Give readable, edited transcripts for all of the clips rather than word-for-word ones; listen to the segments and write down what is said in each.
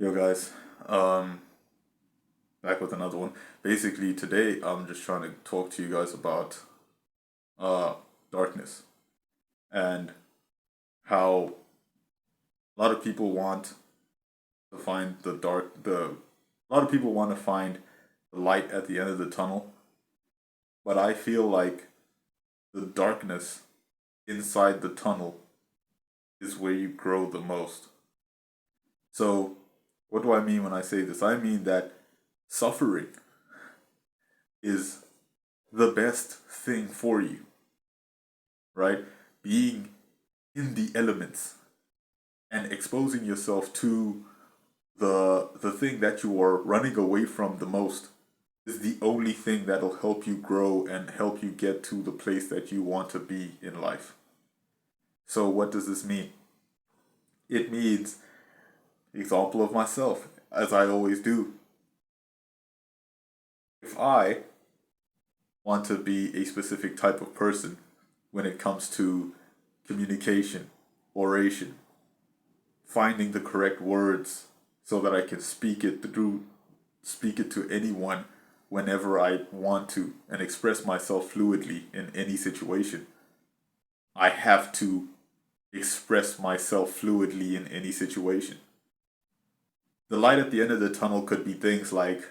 Yo guys, um, back with another one. Basically today I'm just trying to talk to you guys about uh darkness and how a lot of people want to find a lot of people want to find the light at the end of the tunnel, but I feel like the darkness inside the tunnel is where you grow the most. So, what do I mean when I say this? I mean that suffering is the best thing for you, right? Being in the elements and exposing yourself to the thing that you are running away from the most is the only thing that'll help you grow and help you get to the place that you want to be in life. So what does this mean? It means, example of myself, as I always do. If I want to be a specific type of person when it comes to communication, oration, finding the correct words so that I can speak it to anyone whenever I want to and express myself fluidly in any situation. I have to express myself fluidly in any situation. The light at the end of the tunnel could be things like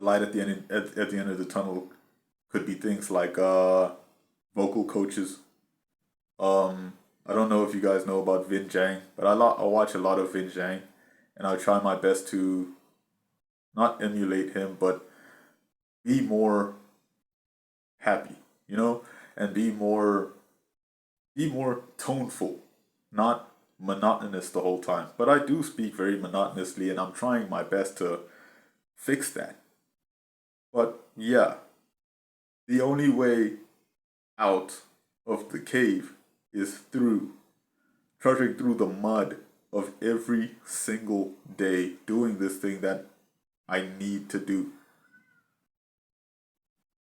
light at the end of the tunnel could be things like vocal coaches. I don't know if you guys know about Vin Jang, but I watch a lot of Vin Jang, and I try my best to not emulate him, but be more happy, you know, and be more toneful, not monotonous the whole time. But I do speak very monotonously, and I'm trying my best to fix that. But yeah, the only way out of the cave is through trudging through the mud of every single day doing this thing that I need to do.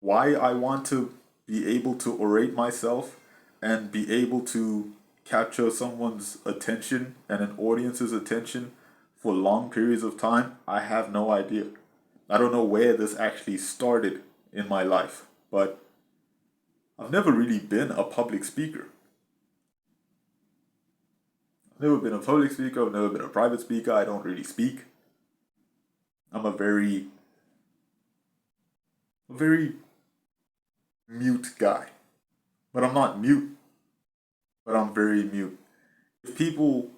Why I want to be able to orate myself and be able to capture someone's attention and an audience's attention for long periods of time, I have no idea. I don't know where this actually started in my life, but I've never really been a public speaker. I've never been a public speaker, I've never been a private speaker, I don't really speak. I'm a very mute guy. But I'm not mute, but I'm very mute. If people,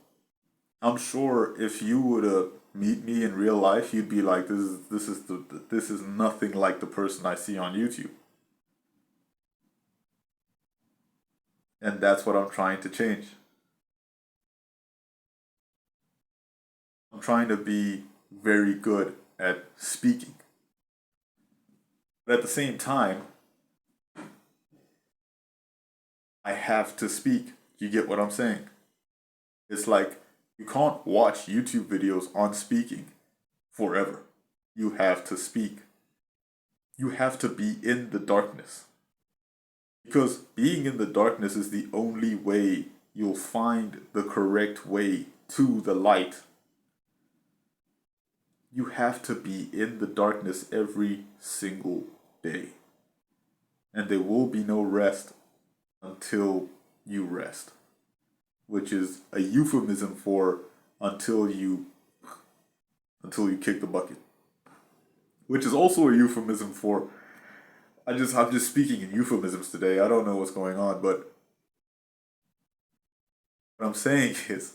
I'm sure if you were to meet me in real life, you'd be like, this is nothing like the person I see on YouTube. And that's what I'm trying to change. I'm trying to be very good at speaking. But at the same time, I have to speak. You get what I'm saying? It's like you can't watch YouTube videos on speaking forever. You have to speak. You have to be in the darkness. Because being in the darkness is the only way you'll find the correct way to the light. You have to be in the darkness every single day. And there will be no rest until you rest, which is a euphemism for until you until you kick the bucket, which is also a euphemism for I'm just speaking in euphemisms today. I don't know what's going on, but what I'm saying is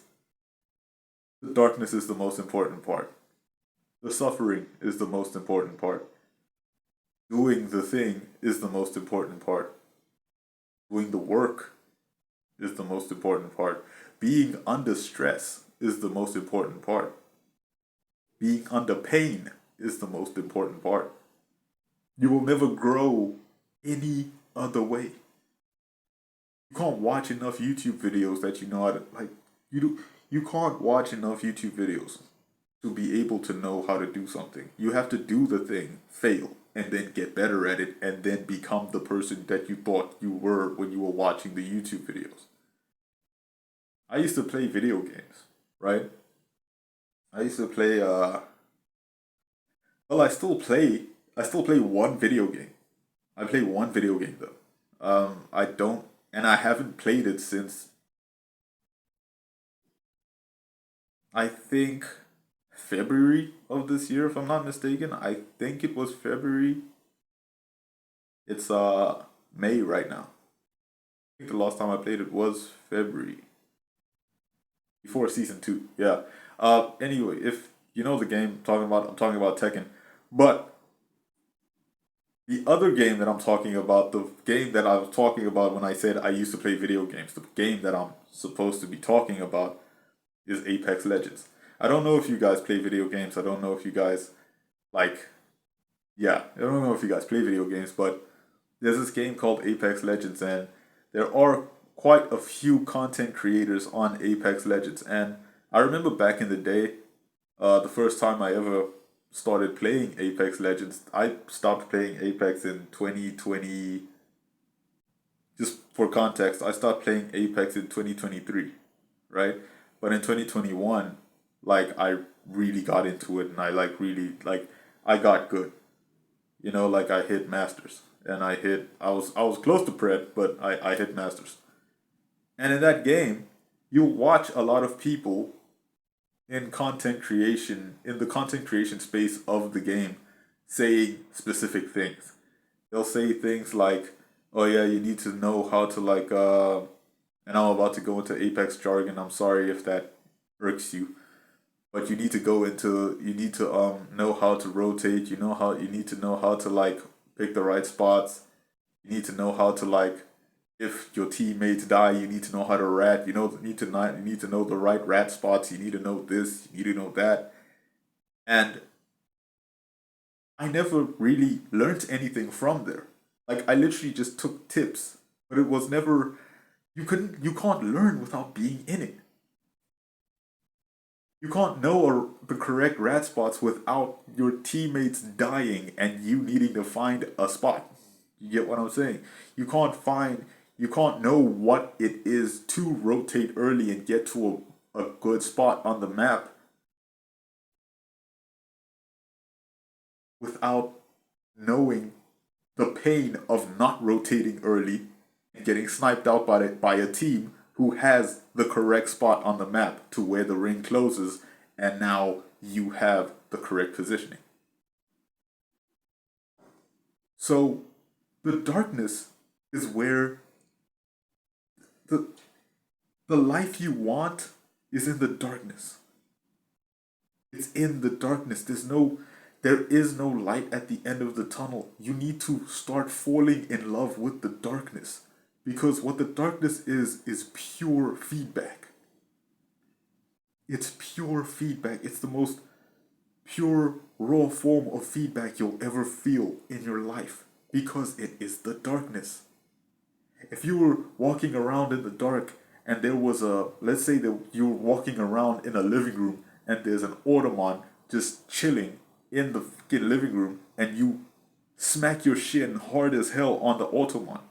the darkness is the most important part. The suffering is the most important part. Doing the thing is the most important part. Doing the work is the most important part. Being under stress is the most important part. Being under pain is the most important part. You will never grow any other way. You can't watch enough YouTube videos that you know how to like you can't watch enough YouTube videos to be able to know how to do something. You have to do the thing, fail, and then get better at it, and then become the person that you thought you were when you were watching the YouTube videos. I used to play video games, right? I used to play well, I still play one video game. I play one video game though. I don't and I haven't played it since I think February of this year, if I'm not mistaken. I think it was February. It's May right now. I think the last time I played it was February. Before season two. Yeah. Anyway, if you know the game I'm talking about Tekken. But the other game that I'm talking about, the game that I was talking about when I said I used to play video games, the game that I'm supposed to be talking about is Apex Legends. I don't know if you guys play video games. I don't know if you guys like yeah, I don't know if you guys play video games, but there's this game called Apex Legends and there are quite a few content creators on Apex Legends and I remember back in the day, the first time I ever started playing Apex Legends, I stopped playing Apex in 2020. Just for context, I stopped playing Apex in 2023, right? But in 2021, like I really got into it and I like really like I got good. You know, like I hit masters and I was close to pred, but I hit masters. And in that game, you watch a lot of people in the content creation space of the game saying specific things. They'll say things like, "Oh yeah, you need to know how to like and I'm about to go into Apex jargon. I'm sorry if that irks you, but you need to know how to rotate, you need to know how to like pick the right spots. You need to know how to like if your teammates die, you need to know how to rat. You need to know the right rat spots. You need to know this. You need to know that. And I never really learned anything from there. Like I literally just took tips, but it was never. You can't learn without being in it. You can't know the correct rat spots without your teammates dying and you needing to find a spot. You get what I'm saying? You can't find, you can't know what it is to rotate early and get to a good spot on the map without knowing the pain of not rotating early and getting sniped out by a team who has the correct spot on the map to where the ring closes and now you have the correct positioning. So the darkness is where the the life you want is in the darkness. It's in the darkness. There is no light at the end of the tunnel. You need to start falling in love with the darkness. Because what the darkness is pure feedback. It's pure feedback. It's the most pure, raw form of feedback you'll ever feel in your life. Because it is the darkness. If you were walking around in the dark and there was let's say that you were walking around in a living room and there's an Automan just chilling in the fucking living room and you smack your shin hard as hell on the Automan,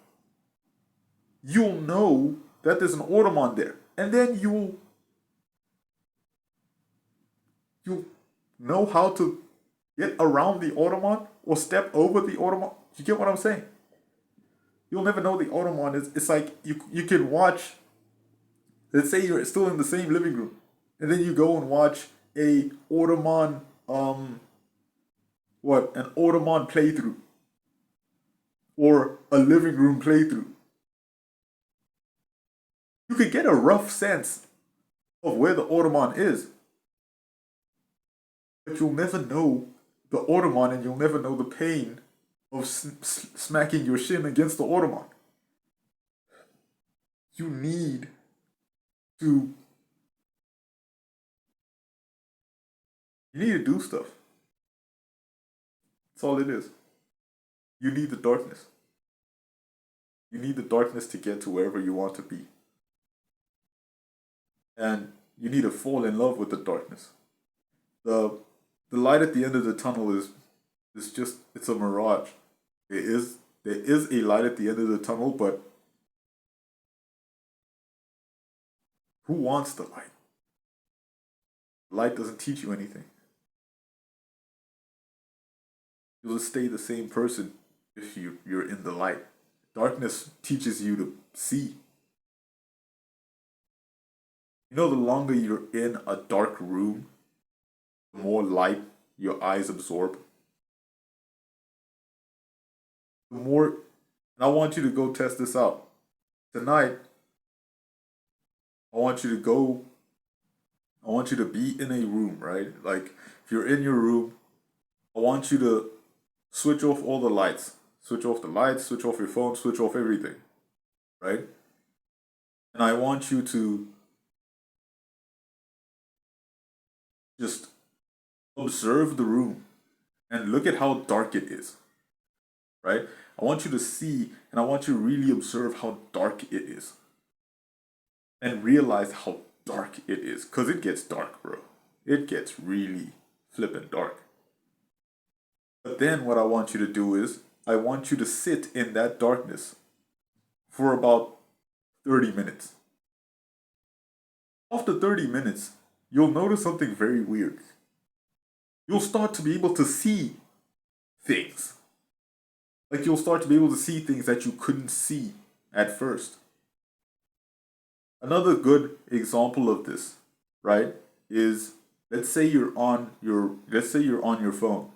you'll know that there's an Automan there. And then you'll know how to get around the Automan or step over the Automan. You get what I'm saying? You'll never know the Automan is. It's like you can watch. Let's say you're still in the same living room, and then you go and watch a Automan an Automan playthrough or a living room playthrough. You could get a rough sense of where the Automan is, but you'll never know the Automan, and you'll never know the pain of smacking your shin against the Automan. You need to you need to do stuff. That's all it is. You need the darkness. You need the darkness to get to wherever you want to be. And you need to fall in love with the darkness. The the light at the end of the tunnel is just it's a mirage. There is a light at the end of the tunnel, but who wants the light? light doesn't teach you anything. You'll stay the same person if you're in the light. Darkness teaches you to see. You know, the longer you're in a dark room, the more light your eyes absorb. The more, and I want you to go test this out. Tonight, I want you to go, I want you to be in a room, right? Like, if you're in your room, I want you to switch off all the lights. Switch off the lights, switch off your phone, switch off everything, right? And I want you to just observe the room and look at how dark it is, right? I want you to see and I want you to really observe how dark it is and realize how dark it is, because it gets dark, bro. It gets really flippin' dark. But then what I want you to do is I want you to sit in that darkness for about 30 minutes. After 30 minutes, you'll notice something very weird. You'll start to be able to see things. Like, you'll start to be able to see things that you couldn't see at first. Another good example of this, right, is let's say you're on your phone.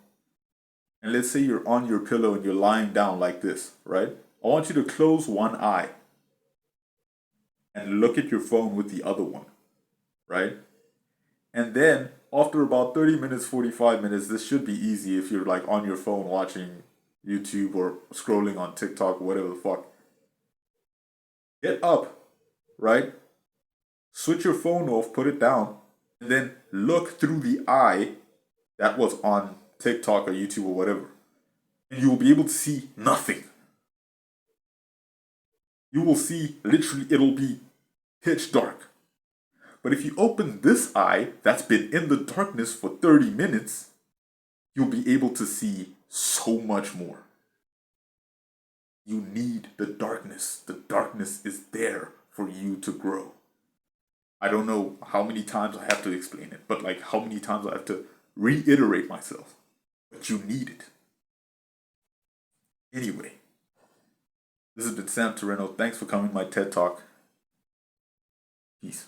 And let's say you're on your pillow and you're lying down like this, right? I want you to close one eye and look at your phone with the other one, right? And then after about 30 minutes, 45 minutes, this should be easy if you're like on your phone watching YouTube or scrolling on TikTok, whatever the fuck. Get up, right? Switch your phone off, put it down, and then look through the eye that was on TikTok or YouTube or whatever. And you will be able to see nothing. You will see, literally, it'll be pitch dark. But if you open this eye that's been in the darkness for 30 minutes, you'll be able to see so much more. You need the darkness. The darkness is there for you to grow. I don't know how many times I have to explain it, but like how many times I have to reiterate myself. But you need it. Anyway, this has been Sam Torreno. Thanks for coming to my TED Talk. Peace.